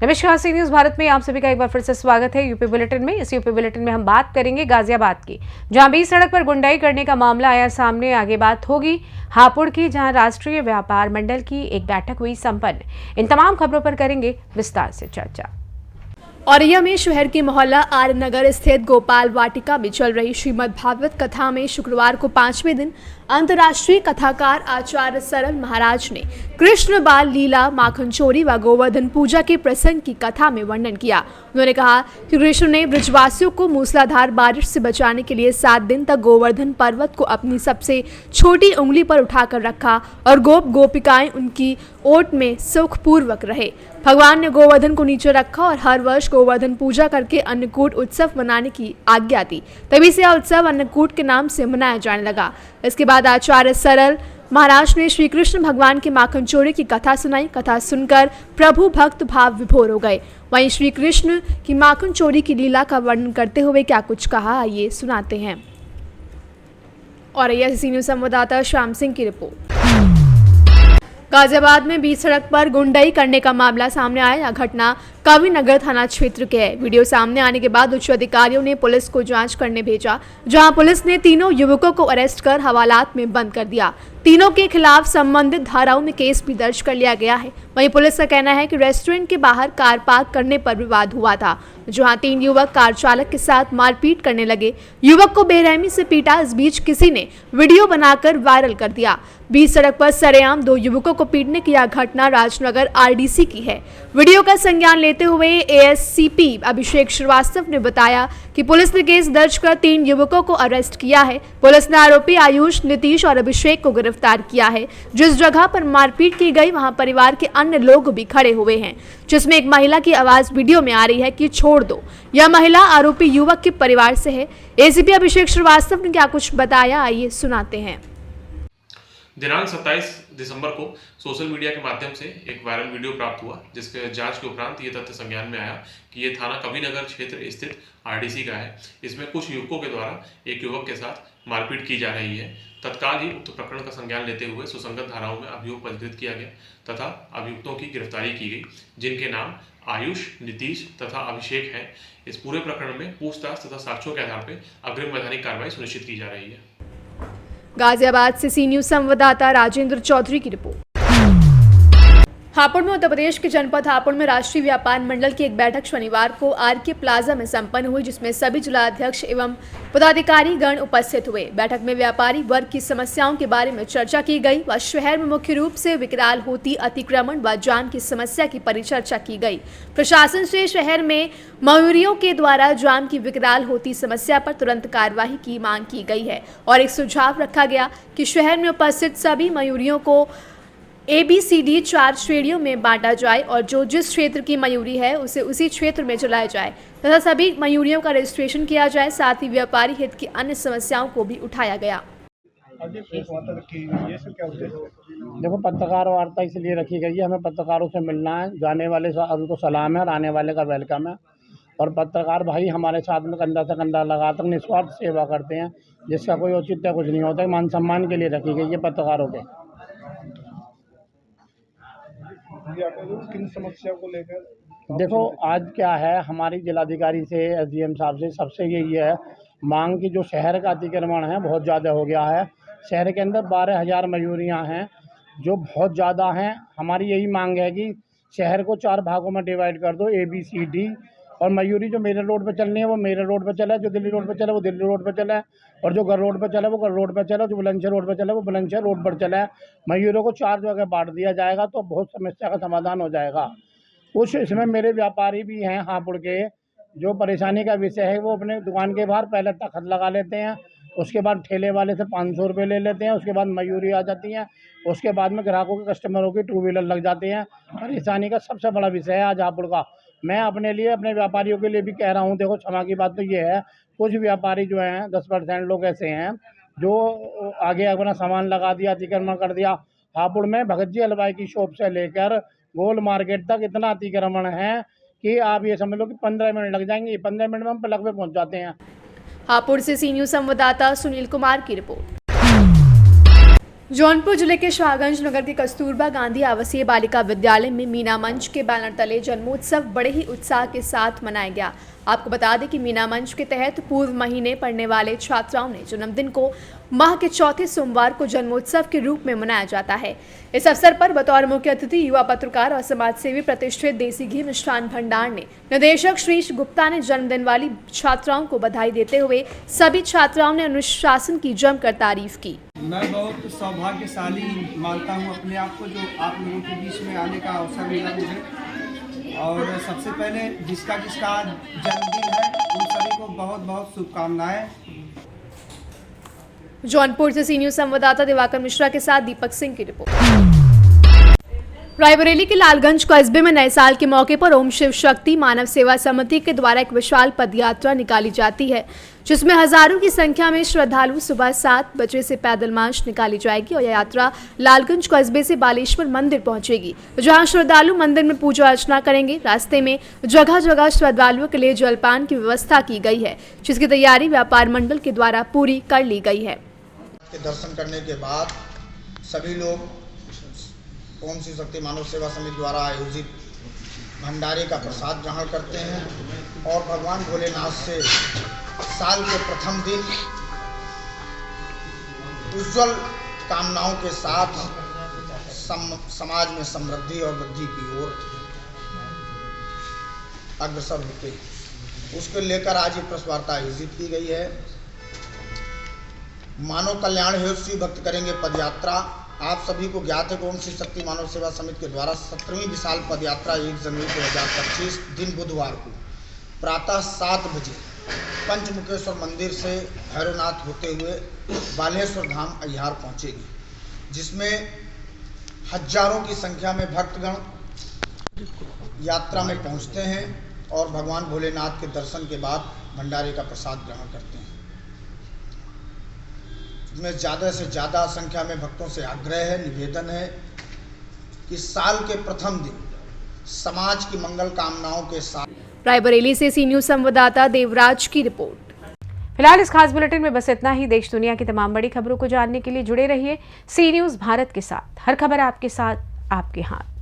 नमस्कार, सी न्यूज़ भारत में आप सभी का एक बार फिर से स्वागत है। यूपी बुलेटिन में इस यूपी बुलेटिन में हम बात करेंगे गाजियाबाद की, जहां बीच सड़क पर गुंडाई करने का मामला आया सामने। आगे बात होगी हापुड़ की, जहां राष्ट्रीय व्यापार मंडल की एक बैठक हुई संपन्न। इन तमाम खबरों पर करेंगे विस्तार से चर्चा। औरैया में शहर के मोहल्ला आर्य नगर स्थित गोपाल वाटिका में चल रही श्रीमद् भागवत कथा में शुक्रवार को 5वें दिन अंतर्राष्ट्रीय कथाकार आचार्य सरल महाराज ने कृष्ण बाल लीला, माखन चोरी व गोवर्धन पूजा के प्रसंग की कथा में वर्णन किया। उन्होंने कहा कि कृष्ण ने ब्रजवासियों को मूसलाधार बारिश से बचाने के लिए 7 दिन तक गोवर्धन पर्वत को अपनी सबसे छोटी उंगली पर उठाकर रखा और गोपिकाएं उनकी ओट में सुखपूर्वक रहे। भगवान ने गोवर्धन को नीचे रखा और हर वर्ष गोवर्धन पूजा करके अन्नकूट उत्सव मनाने की आज्ञा दी। तभी से यह उत्सव अन्नकूट के नाम से मनाया जाने लगा। इसके बाद आचार्य सरल महाराज ने श्री कृष्ण भगवान के माखन चोरी की कथा सुनाई। कथा सुनकर प्रभु भक्त भाव विभोर हो गए। वहीं श्री कृष्ण की माखन चोरी की लीला का वर्णन करते हुए क्या कुछ कहा, आइए सुनाते हैं। और यह सी न्यूज़ संवाददाता श्याम सिंह की रिपोर्ट। गाजियाबाद में बीच सड़क पर गुंडाई करने का मामला सामने आया। यह घटना कविनगर थाना क्षेत्र के है। वीडियो सामने आने के बाद उच्च अधिकारियों ने पुलिस को जांच करने भेजा, जहां पुलिस ने तीनों युवकों को अरेस्ट कर हवालात में बंद कर दिया। तीनों के खिलाफ संबंधित धाराओं में केस भी दर्ज कर लिया गया है। वहीं पुलिस का कहना है कि रेस्टोरेंट के बाहर कार पार्क करने पर विवाद हुआ था, जहां 3 युवक कार चालक के साथ मारपीट करने लगे। युवक को बेरहमी से पीटा। इस बीच किसी ने वीडियो बनाकर वायरल कर दिया। बीच सड़क पर सरेआम 2 युवकों को पीटने की यह घटना राजनगर आरडीसी की है। वीडियो का संज्ञान लेते हुए एएससीपी अभिषेक श्रीवास्तव ने बताया कि पुलिस ने केस दर्ज कर 3 युवकों को अरेस्ट किया है। पुलिस ने आरोपी आयुष, नीतीश और अभिषेक को गिरफ्तार किया है। जिस जगह पर मारपीट की गई वहां परिवार के अन्य लोग भी खड़े हुए हैं, जिसमें एक महिला की आवाज वीडियो में आ रही है कि छोड़ दो। यह महिला आरोपी युवक के परिवार से है। एसीपी अभिषेक श्रीवास्तव ने क्या कुछ बताया, आइए सुनाते हैं। दिनांक 27 दिसंबर को सोशल मीडिया के माध्यम से एक वायरल वीडियो प्राप्त हुआ, जिसके जांच के उपरांत ये तथ्य संज्ञान में आया कि ये थाना कविनगर क्षेत्र स्थित आरडीसी का है। इसमें कुछ युवकों के द्वारा एक युवक के साथ मारपीट की जा रही है। तत्काल ही उक्त प्रकरण का संज्ञान लेते हुए सुसंगत धाराओं में अभियोग पंजीकृत किया गया तथा अभियुक्तों की गिरफ्तारी की गई, जिनके नाम आयुष, नीतीश तथा अभिषेक हैं। इस पूरे प्रकरण में पूछताछ तथा साक्ष्यों के आधार पर अग्रिम वैधानिक कार्रवाई सुनिश्चित की जा रही है। गाजियाबाद से सी न्यूज़ संवाददाता राजेंद्र चौधरी की रिपोर्ट। हापुड़ में उत्तर प्रदेश के जनपद हापुड़ में राष्ट्रीय व्यापार मंडल की एक बैठक शनिवार को आरके प्लाजा में संपन्न हुई, जिसमें सभी जिलाध्यक्ष एवं पदाधिकारी गण उपस्थित हुए। बैठक में व्यापारी वर्ग की समस्याओं के बारे में चर्चा की गई व शहर में मुख्य रूप से विकराल होती अतिक्रमण व जाम की समस्या की परिचर्चा की गई। प्रशासन से शहर में मयूरियों के द्वारा जाम की विकराल होती समस्या पर तुरंत कार्यवाही की मांग की गई है और एक सुझाव रखा गया कि शहर में उपस्थित सभी मयूरियों को ABCD 4 श्रेणियों में बांटा जाए और जो जिस क्षेत्र की मयूरी है उसे उसी क्षेत्र में चलाया जाए तथा सभी मयूरियों का रजिस्ट्रेशन किया जाए। साथ ही व्यापारी हित की अन्य समस्याओं को भी उठाया गया। देखो, पत्रकार वार्ता इसलिए रखी गई है, हमें पत्रकारों से मिलना है। जाने वाले उनको सलाम है और आने वाले का वेलकम है। और पत्रकार भाई हमारे साथ में कंधा से कंधा लगाकर निस्वार्थ सेवा करते हैं, जिसका कोई औचित्य कुछ नहीं होता। मान सम्मान के लिए रखी गई है पत्रकारों के। किन समस्या को लेकर? देखो, आज क्या है, हमारी जिलाधिकारी से SDM साहब से सबसे यही है मांग की, जो शहर का अतिक्रमण है बहुत ज़्यादा हो गया है। शहर के अंदर 12,000 मयूरियाँ हैं जो बहुत ज़्यादा हैं। हमारी यही मांग है कि शहर को 4 भागों में डिवाइड कर दो, ABCD, और मयूरी जो मेरे रोड पे चलनी है वो मेरे रोड पे चले, जो दिल्ली रोड पे चले वो दिल्ली रोड पे चले, और जो गर रोड पे चले वो गर रोड पे चले, जो बुलंदशहर रोड पे चले वो बुलंदशहर रोड पर चले। मयूरों को 4 जगह बांट दिया जाएगा तो बहुत समस्या का समाधान हो जाएगा। कुछ इसमें मेरे व्यापारी भी हैं हापुड़ के, जो परेशानी का विषय है, वो अपने दुकान के बाहर पहले तखत लगा लेते हैं, उसके बाद ठेले वाले से 500 रुपये ले लेते हैं, उसके बाद मयूरी आ जाती हैं, उसके बाद में ग्राहकों के कस्टमरों की 2 व्हीलर लग जाते हैं। परेशानी का सबसे बड़ा विषय है आज हापुड़ का। मैं अपने लिए, अपने व्यापारियों के लिए भी कह रहा हूँ। देखो, क्षमा की बात तो ये है, कुछ व्यापारी जो हैं 10% लोग ऐसे हैं जो आगे अपना सामान लगा दिया, अतिक्रमण कर दिया। हापुड़ में भगत जी हलवाई की शॉप से लेकर गोल मार्केट तक इतना अतिक्रमण है कि आप ये समझ लो कि 15 मिनट लग जाएंगे। 15 मिनट में हम पलक पे पहुँच जाते हैं। हापुड़ से सी न्यूज़ संवाददाता सुनील कुमार की रिपोर्ट। जौनपुर जिले के शाहगंज नगर के कस्तूरबा गांधी आवासीय बालिका विद्यालय में मीना मंच के बैनर तले जन्मोत्सव बड़े ही उत्साह के साथ मनाया गया। आपको बता दें कि मीना मंच के तहत पूर्व महीने पढ़ने वाले छात्राओं ने जन्मदिन को माह के चौथे सोमवार को जन्मोत्सव के रूप में मनाया जाता है। इस अवसर पर बतौर मुख्य अतिथि युवा पत्रकार और समाजसेवी प्रतिष्ठित देसी घी मिष्ठान भंडार ने निदेशक श्रीश गुप्ता ने जन्मदिन वाली छात्राओं को बधाई देते हुए सभी छात्राओं ने अनुशासन की जमकर तारीफ की। मैं बहुत सौभाग्यशाली मानता हूं अपने आप को, जो आप लोगों के बीच में आने का अवसर मिला मुझे। और सबसे पहले जिसका जन्मदिन है उन सभी को बहुत बहुत शुभकामनाएं। जौनपुर से सी न्यूज संवाददाता दिवाकर मिश्रा के साथ दीपक सिंह की रिपोर्ट। रायबरेली के लालगंज कस्बे में नए साल के मौके पर ओम शिव शक्ति मानव सेवा समिति के द्वारा एक विशाल पदयात्रा निकाली जाती है, जिसमें हजारों की संख्या में श्रद्धालु सुबह 7 बजे से पैदल मार्च निकाली जाएगी और यह यात्रा लालगंज कस्बे से बालेश्वर मंदिर पहुंचेगी, जहां श्रद्धालु मंदिर में पूजा अर्चना करेंगे। रास्ते में जगह जगह श्रद्धालुओं के लिए जलपान की व्यवस्था की गई है, जिसकी तैयारी व्यापार मंडल के द्वारा पूरी कर ली गई है। दर्शन करने के बाद सभी लोग ओम शिव शक्ति मानव सेवा समिति द्वारा आयोजित भंडारे का प्रसाद ग्रहण करते हैं और भगवान भोलेनाथ से साल के प्रथम दिन उज्जवल कामनाओं के साथ समाज में समृद्धि और वृद्धि की ओर अग्रसर होते हैं। उसको लेकर आज ये प्रेस वार्ता आयोजित की गई है। मानव कल्याण हेतु श्री भक्त करेंगे पदयात्रा। आप सभी को ज्ञात है कि ओम शिव शक्ति मानव सेवा समिति के द्वारा 17वीं विशाल पदयात्रा 1 जनवरी 2025 दिन बुधवार को प्रातः 7 बजे पंचमुखेश्वर मंदिर से भैरवनाथ होते हुए बालेश्वर धाम अहियार पहुंचेगी, जिसमें हजारों की संख्या में भक्तगण यात्रा में पहुंचते हैं और भगवान भोलेनाथ के दर्शन के बाद भंडारे का प्रसाद ग्रहण करते हैं। इसमें ज़्यादा से ज़्यादा संख्या में भक्तों से आग्रह है, निवेदन है कि साल के प्रथम दिन समाज की मंगल कामनाओं के साथ। रायबरेली से सी न्यूज संवाददाता देवराज की रिपोर्ट। फिलहाल इस खास बुलेटिन में बस इतना ही। देश दुनिया की तमाम बड़ी खबरों को जानने के लिए जुड़े रहिए सी न्यूज भारत के साथ। हर खबर आपके साथ, आपके हाथ।